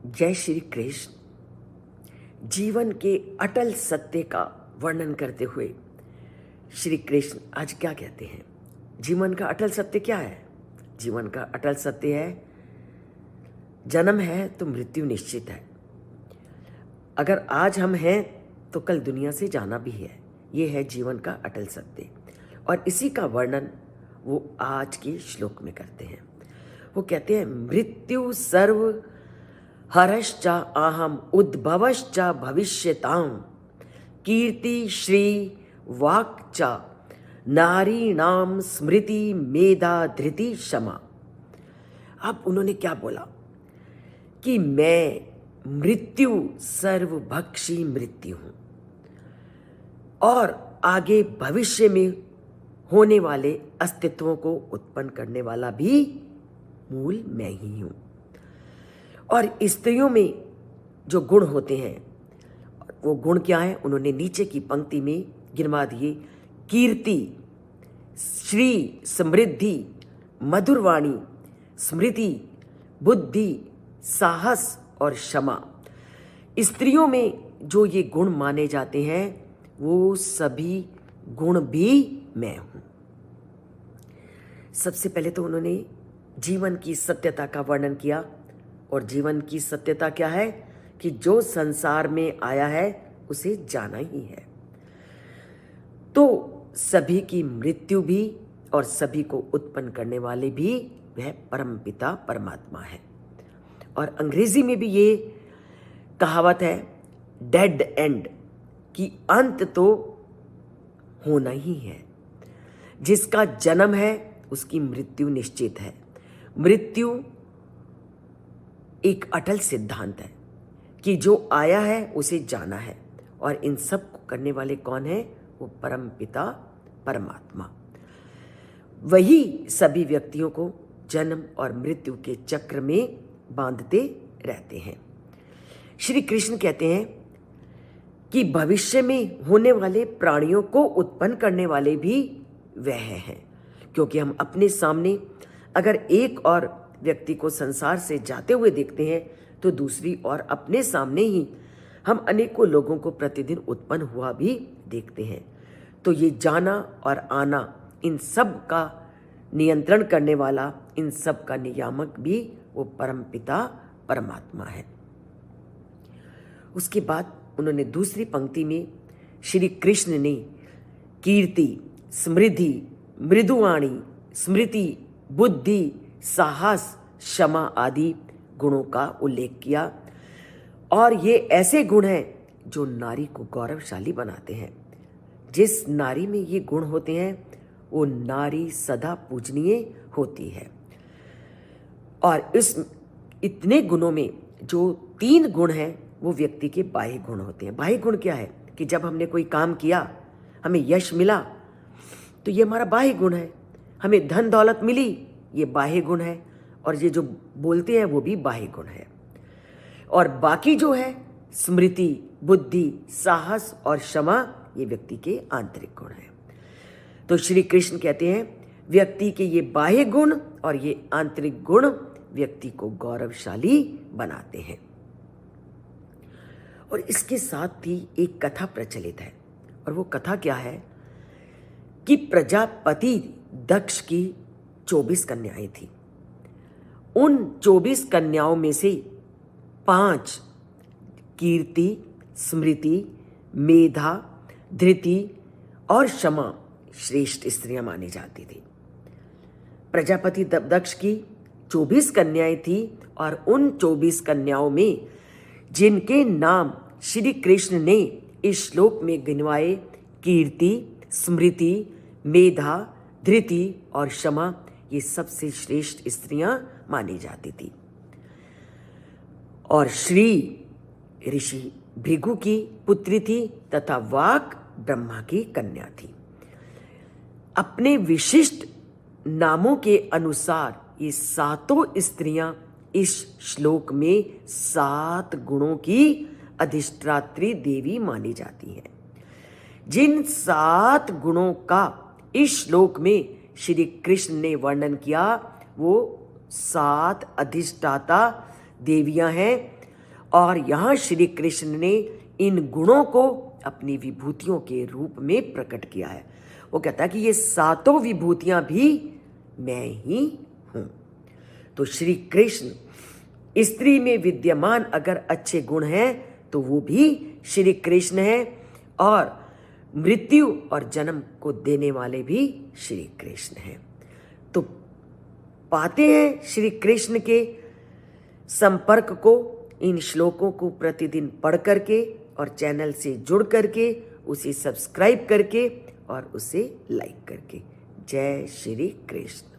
जय श्री कृष्ण। जीवन के अटल सत्य का वर्णन करते हुए श्री कृष्ण आज क्या कहते हैं? जीवन का अटल सत्य क्या है? जीवन का अटल सत्य है, जन्म है तो मृत्यु निश्चित है। अगर आज हम हैं तो कल दुनिया से जाना भी है। ये है जीवन का अटल सत्य, और इसी का वर्णन वो आज के श्लोक में करते हैं। वो कहते हैं, मृत्यु सर्व हरश्च अहम उद्भवश्च भविष्यताम कीर्ति श्री वाक्च नारीणाम स्मृति मेधा धृति क्षमा। अब उन्होंने क्या बोला कि मैं मृत्यु सर्वभक्षी मृत्यु हूं, और आगे भविष्य में होने वाले अस्तित्वों को उत्पन्न करने वाला भी मूल मैं ही हूं। और स्त्रियों में जो गुण होते हैं वो गुण क्या है? उन्होंने नीचे की पंक्ति में गिनवा दिए। कीर्ति, श्री, समृद्धि, मधुरवाणी, स्मृति, बुद्धि, साहस और क्षमा। स्त्रियों में जो ये गुण माने जाते हैं वो सभी गुण भी मैं हूं। सबसे पहले तो उन्होंने जीवन की सत्यता का वर्णन किया, और जीवन की सत्यता क्या है कि जो संसार में आया है उसे जाना ही है। तो सभी की मृत्यु भी और सभी को उत्पन्न करने वाले भी वह परमपिता परमात्मा है। और अंग्रेजी में भी ये कहावत है, डेड एंड, कि अंत तो होना ही है। जिसका जन्म है उसकी मृत्यु निश्चित है। मृत्यु एक अटल सिद्धांत है कि जो आया है उसे जाना है, और इन सब को करने वाले कौन है? वो परम पिता परमात्मा। वही सभी व्यक्तियों को जन्म और मृत्यु के चक्र में बांधते रहते हैं। श्री कृष्ण कहते हैं कि भविष्य में होने वाले प्राणियों को उत्पन्न करने वाले भी वह हैं, क्योंकि हम अपने सामने अगर एक और व्यक्ति को संसार से जाते हुए देखते हैं तो दूसरी और अपने सामने ही हम अनेकों लोगों को प्रतिदिन उत्पन्न हुआ भी देखते हैं। तो ये जाना और आना, इन सब का नियंत्रण करने वाला, इन सब का नियामक भी वो परमपिता परमात्मा है। उसके बाद उन्होंने दूसरी पंक्ति में श्री कृष्ण ने कीर्ति, समृद्धि, मृदुवाणी, स्मृति, बुद्धि, साहस, क्षमा आदि गुणों का उल्लेख किया। और ये ऐसे गुण हैं जो नारी को गौरवशाली बनाते हैं। जिस नारी में ये गुण होते हैं वो नारी सदा पूजनीय होती है। और इस इतने गुणों में जो 3 गुण हैं वो व्यक्ति के बाह्य गुण होते हैं। बाह्य गुण क्या है कि जब हमने कोई काम किया, हमें यश मिला, तो ये हमारा बाह्य गुण है। हमें धन दौलत मिली, ये बाह्य गुण है। और ये जो बोलते हैं वो भी बाह्य गुण है। और बाकी जो है स्मृति, बुद्धि, साहस और क्षमा, ये व्यक्ति के आंतरिक गुण हैं। तो श्री कृष्ण कहते हैं व्यक्ति के ये बाह्य गुण और ये आंतरिक गुण व्यक्ति को गौरवशाली बनाते हैं। और इसके साथ ही एक कथा प्रचलित है, और वो कथा क्या है कि प्रजापति दक्ष की 24 कन्याएं थी। उन 24 कन्याओं में से 5 कीर्ति, स्मृति, मेधा, धृति और क्षमा श्रेष्ठ स्त्रियां मानी जाती थी। प्रजापति दक्ष की 24 कन्याएं थी, और उन 24 कन्याओं में जिनके नाम श्री कृष्ण ने इस श्लोक में गिनवाए, कीर्ति, स्मृति, मेधा, धृति और क्षमा, ये सबसे श्रेष्ठ स्त्रियां मानी जाती थी। और श्री ऋषि भृगु की पुत्री थी तथा वाक ब्रह्मा की कन्या थी। अपने विशिष्ट नामों के अनुसार ये सातों स्त्रियां इस श्लोक में 7 गुणों की अधिष्ठात्री देवी मानी जाती हैं। जिन 7 गुणों का इस श्लोक में श्री कृष्ण ने वर्णन किया वो 7 अधिष्ठाता देवियां हैं, और यहाँ श्री कृष्ण ने इन गुणों को अपनी विभूतियों के रूप में प्रकट किया है। वो कहता है कि ये सातों विभूतियां भी मैं ही हूं। तो श्री कृष्ण स्त्री में विद्यमान अगर अच्छे गुण हैं तो वो भी श्री कृष्ण हैं, और मृत्यु और जन्म को देने वाले भी श्री कृष्ण हैं। तो पाते हैं श्री कृष्ण के संपर्क को इन श्लोकों को प्रतिदिन पढ़ करके और चैनल से जुड़ करके, उसे सब्सक्राइब करके और उसे लाइक करके। जय श्री कृष्ण।